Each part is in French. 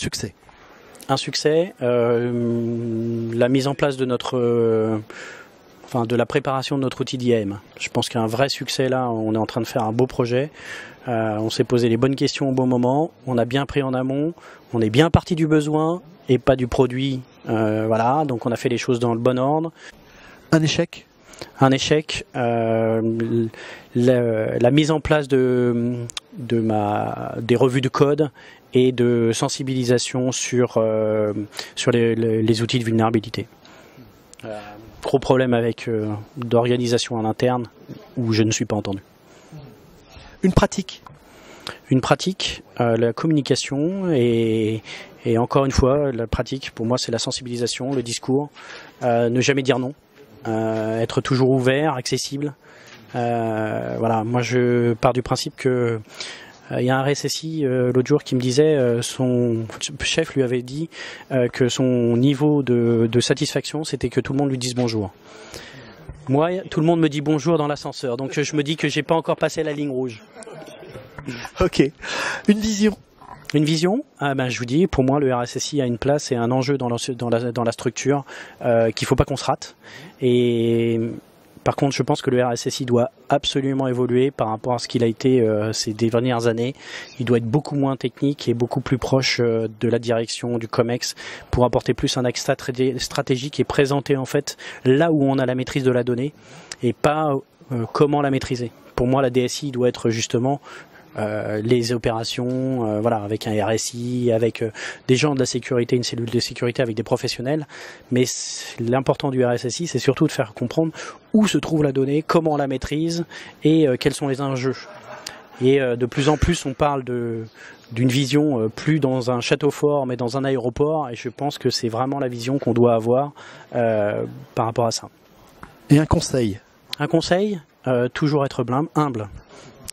succès? Un succès, la mise en place de de la préparation de notre outil d'IAM. Je pense qu'il y a un vrai succès là, on est en train de faire un beau projet, on s'est posé les bonnes questions au bon moment, on a bien pris en amont, on est bien parti du besoin et pas du produit, voilà, donc on a fait les choses dans le bon ordre. Un échec? Un échec, la mise en place des revues de code et de sensibilisation sur les outils de vulnérabilité. Gros problème avec d'organisation en interne où je ne suis pas entendu. Une pratique? Une pratique, la communication et encore une fois, la pratique pour moi c'est la sensibilisation, le discours, ne jamais dire non, être toujours ouvert, accessible. Voilà, moi je pars du principe que il y a un RSSI l'autre jour qui me disait, son chef lui avait dit que son niveau de satisfaction c'était que tout le monde lui dise bonjour. Moi, tout le monde me dit bonjour dans l'ascenseur, donc je me dis que j'ai pas encore passé la ligne rouge. Ok. Une vision? Une vision, je vous dis, pour moi le RSSI a une place et un enjeu dans la structure qu'il faut pas qu'on se rate. Et par contre, je pense que le RSSI doit absolument évoluer par rapport à ce qu'il a été ces dernières années. Il doit être beaucoup moins technique et beaucoup plus proche de la direction, du COMEX, pour apporter plus un axe stratégique et présenter en fait là où on a la maîtrise de la donnée et pas comment la maîtriser. Pour moi, la DSI doit être justement les opérations, voilà, avec un RSI, avec des gens de la sécurité, une cellule de sécurité avec des professionnels. Mais l'important du RSSI, c'est surtout de faire comprendre où se trouve la donnée, comment on la maîtrise et quels sont les enjeux. Et de plus en plus, on parle d'une vision plus dans un château fort, mais dans un aéroport. Et je pense que c'est vraiment la vision qu'on doit avoir par rapport à ça. Et un conseil? Un conseil, toujours être humble.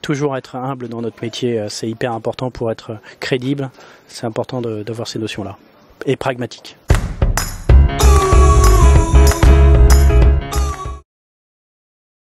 Toujours être humble dans notre métier, c'est hyper important pour être crédible. C'est important d'avoir ces notions-là. Et pragmatique.